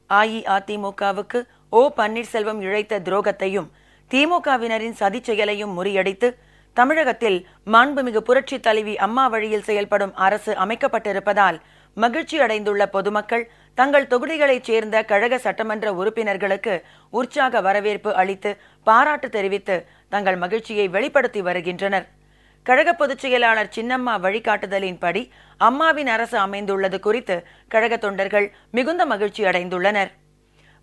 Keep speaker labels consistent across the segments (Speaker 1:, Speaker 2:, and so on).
Speaker 1: அஇஅதிமுகவுக்கு ஓ பன்னீர்செல்வம் இழைத்த துரோகத்தையும் திமுகவினரின் சதி செயலையும் முறியடித்து தமிழகத்தில் மாண்புமிகு புரட்சி தலைவி அம்மா வழியில் செயல்படும் அரசு அமைக்கப்பட்டிருப்பதால் மகிழ்ச்சி அடைந்துள்ள பொதுமக்கள் தங்கள் தொகுதிகளைச் சேர்ந்த கழக சட்டமன்ற உறுப்பினர்களுக்கு உற்சாக வரவேற்பு அளித்து பாராட்டு தெரிவித்து தங்கள் மகிழ்ச்சியை வெளிப்படுத்தி வருகின்றனர். கழக பொதுச் செயலாளர் சின்னம்மா வழிகாட்டுதலின்படி அம்மாவின் அரசு அமைந்துள்ளது குறித்து கழக தொண்டர்கள் மிகுந்த மகிழ்ச்சி அடைந்துள்ளனர்.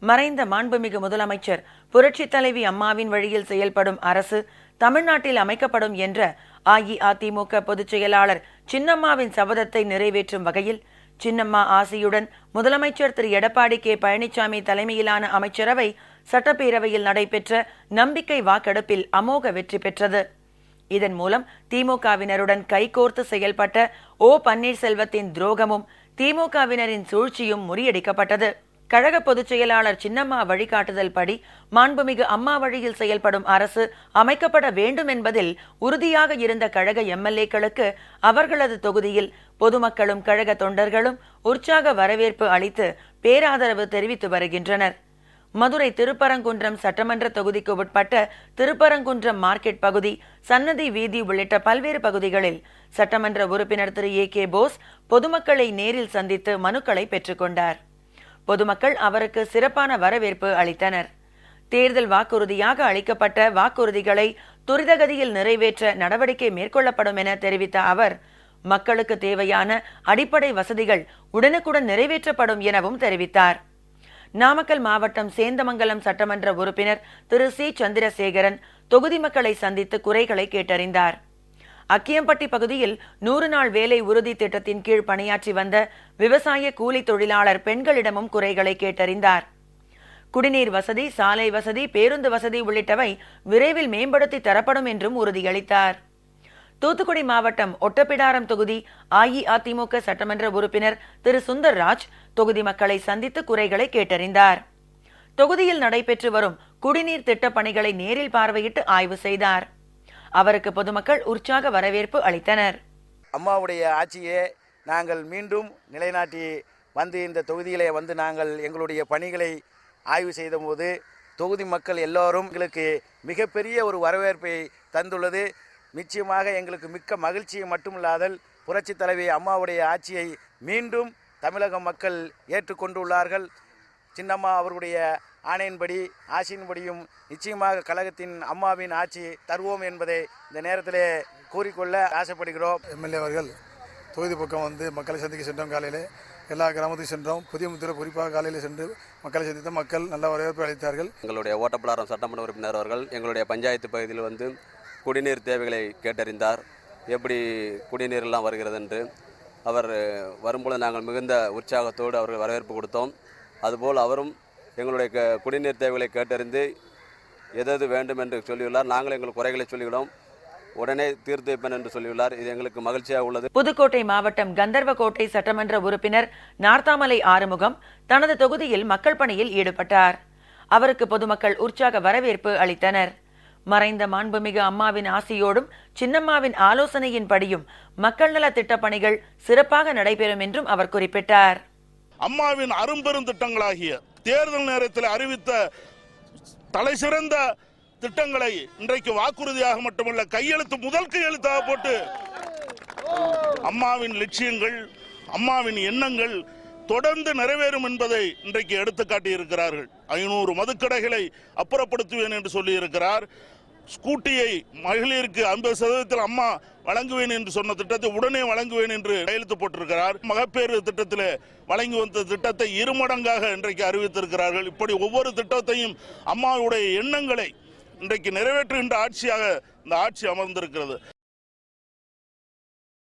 Speaker 1: மறைந்த மாண்புமிகு முதலமைச்சர் புரட்சி தலைவி அம்மாவின் வழியில் செயல்படும் அரசு தமிழ்நாட்டில் அமைக்கப்படும் என்ற அஇஅதிமுக பொதுச் செயலாளர் சின்னம்மாவின் சபதத்தை நிறைவேற்றும் வகையில் சின்னம்மா ஆசியுடன் முதலமைச்சர் திரு எடப்பாடி கே பழனிசாமி தலைமையிலான அமைச்சரவை சட்டப்பேரவையில் நடைபெற்ற நம்பிக்கை வாக்கெடுப்பில் அமோக வெற்றி பெற்றது. இதன் மூலம் திமுகவினருடன் கைகோர்த்து செயல்பட்ட ஓ பன்னீர்செல்வத்தின் துரோகமும் திமுகவினரின் சூழ்ச்சியும் முறியடிக்கப்பட்டது. கழக பொதுச் செயலாளர் சின்னம்மா வழிகாட்டுதல் படி மாண்புமிகு அம்மா வழியில் செயல்படும் அரசு அமைக்கப்பட வேண்டும் என்பதில் உறுதியாக இருந்த கழக எம்எல்ஏக்களுக்கு அவர்களது தொகுதியில் பொதுமக்களும் கழக தொண்டர்களும் உற்சாக வரவேற்பு அளித்து பேராதரவு தெரிவித்து வருகின்றனர். மதுரை திருப்பரங்குன்றம் சட்டமன்ற தொகுதிக்கு உட்பட்ட திருப்பரங்குன்றம் மார்க்கெட் பகுதி, சன்னதி வீதி உள்ளிட்ட பல்வேறு பகுதிகளில் சட்டமன்ற உறுப்பினர் திரு ஏ போஸ் பொதுமக்களை நேரில் சந்தித்து மனுக்களை பெற்றுக்கொண்டார். பொதுமக்கள் அவருக்கு சிறப்பான வரவேற்பு அளித்தனர். தேர்தல் வாக்குறுதியாக அளிக்கப்பட்ட வாக்குறுதிகளை துரிதகதியில் நிறைவேற்ற நடவடிக்கை மேற்கொள்ளப்படும் என தெரிவித்த அவர், மக்களுக்கு தேவையான அடிப்படை வசதிகள் உடனுக்குடன் நிறைவேற்றப்படும் எனவும் தெரிவித்தார். நாமக்கல் மாவட்டம் சேந்தமங்கலம் சட்டமன்ற உறுப்பினர் திரு சி சந்திரசேகரன் தொகுதி மக்களை சந்தித்து குறைகளை கேட்டறிந்தார். அக்கியம்பட்டி பகுதியில் 100 நாள் வேலை உறுதி திட்டத்தின் கீழ் பணியாற்றி வந்த விவசாய கூலி தொழிலாளர் பெண்களிடமும் குறைகளை கேட்டறிந்தார். குடிநீர் வசதி, சாலை வசதி, பேருந்து வசதி உள்ளிட்டவை விரைவில் மேம்படுத்தி தரப்படும் என்றும் உறுதியளித்தார். தூத்துக்குடி மாவட்டம் ஒட்டப்பிடாரம் தொகுதி அஇஅதிமுக சட்டமன்ற உறுப்பினர் திரு சுந்தர்ராஜ் தொகுதி மக்களை சந்தித்து குறைகளை கேட்டறிந்தார். தொகுதியில் நடைபெற்று வரும் குடிநீர் திட்ட பணிகளை நேரில் பார்வையிட்டு ஆய்வு செய்தார். அவருக்கு பொதுமக்கள் உற்சாக வரவேற்பு அளித்தனர்.
Speaker 2: அம்மாவுடைய ஆட்சியை நாங்கள் மீண்டும் நிலைநாட்டி வந்து இந்த தொகுதியிலே வந்து நாங்கள் எங்களுடைய பணிகளை ஆய்வு செய்தபோது தொகுதி மக்கள் எல்லோரும் எங்களுக்கு மிகப்பெரிய ஒரு வரவேற்பை தந்துள்ளது. நிச்சயமாக எங்களுக்கு மிக்க மகிழ்ச்சியை மட்டுமில்லாதல் புரட்சி தலைவி அம்மாவுடைய ஆட்சியை மீண்டும் தமிழக மக்கள் ஏற்றுக்கொண்டுள்ளார்கள். சின்னம்மா அவர்களுடைய ஆணையின்படி ஆட்சியின்படியும் நிச்சயமாக கழகத்தின் அம்மாவின் ஆட்சி தருவோம் என்பதை இந்த நேரத்தில் கூறிக்கொள்ள ஆசைப்படுகிறோம்.
Speaker 3: எம்எல்ஏ அவர்கள் தொகுதி பக்கம் வந்து மக்களை சந்திக்க சென்றோம். காலையில் எல்லா கிராமத்துக்கும் சென்றோம். புதிய முத்திரை குறிப்பாக காலையில் சென்று மக்களை சந்தித்த மக்கள் நல்ல வரவேற்பு அளித்தார்கள்.
Speaker 4: எங்களுடைய ஓட்டப்பிடாரம் சட்டமன்ற உறுப்பினர் அவர்கள் எங்களுடைய பஞ்சாயத்து பகுதியில் வந்து குடிநீர் தேவைகளை கேட்டறிந்தார். எப்படி குடிநீரெல்லாம் வருகிறது என்று அவர் வரும்போது நாங்கள் மிகுந்த உற்சாகத்தோடு அவர்கள் வரவேற்பு கொடுத்தோம். அதுபோல் அவரும் எங்களுடைய குடிநீர் தேவைகளை கேட்டறிந்து எது வேண்டும் என்று சொல்லியுள்ளார். நாங்கள் எங்கள் குறைகளை சொல்லிவிடும் உடனே தீர்த்து வைப்பேன் என்று சொல்லியுள்ளார். இது எங்களுக்கு மகிழ்ச்சியாக உள்ளது.
Speaker 1: புதுக்கோட்டை மாவட்டம் கந்தர்வகோட்டை சட்டமன்ற உறுப்பினர் நார்த்தாமலை ஆறுமுகம் தனது தொகுதியில் மக்கள் பணியில் ஈடுபட்டார். அவருக்கு பொதுமக்கள் உற்சாக வரவேற்பு அளித்தனர். மறைந்த மாண்புமிகு அம்மாவின் ஆசியோடும் சின்னம்மாவின் ஆலோசனையின்படியும் மக்கள் நல திட்ட பணிகள் சிறப்பாக நடைபெறும் என்றும் அவர் குறிப்பிட்டார்.
Speaker 5: அம்மாவின் அரும்பெரும் திட்டங்களாகிய தேர்தல் நேரத்தில் அறிவித்த தலை சிறந்த திட்டங்களை இன்றைக்கு வாக்குறுதியாக மட்டுமல்ல கையெழுத்து முதல் கையெழுத்தாக போட்டு அம்மாவின் லட்சியங்கள், அம்மாவின் எண்ணங்கள் தொடர்ந்து நிறைவேறும் என்பதை இன்றைக்கு எடுத்துக்காட்டி இருக்கிறார்கள். 500 மதுக்கடைகளை அப்புறப்படுத்துவேன் என்று சொல்லி இருக்கிறார். ஸ்கூட்டியை மகளிருக்கு 50% அம்மா வழங்குவேன் என்று சொன்ன திட்டத்தை உடனே வழங்குவேன் என்று கையெழுத்து போட்டிருக்கிறார். மகப்பேறு திட்டத்தில் வழங்கி வந்த திட்டத்தை 2 மடங்காக இன்றைக்கு அறிவித்திருக்கிறார்கள். இப்படி ஒவ்வொரு திட்டத்தையும் அம்மாவுடைய எண்ணங்களை இன்றைக்கு நிறைவேற்றுகின்ற ஆட்சியாக இந்த ஆட்சி அமர்ந்திருக்கிறது.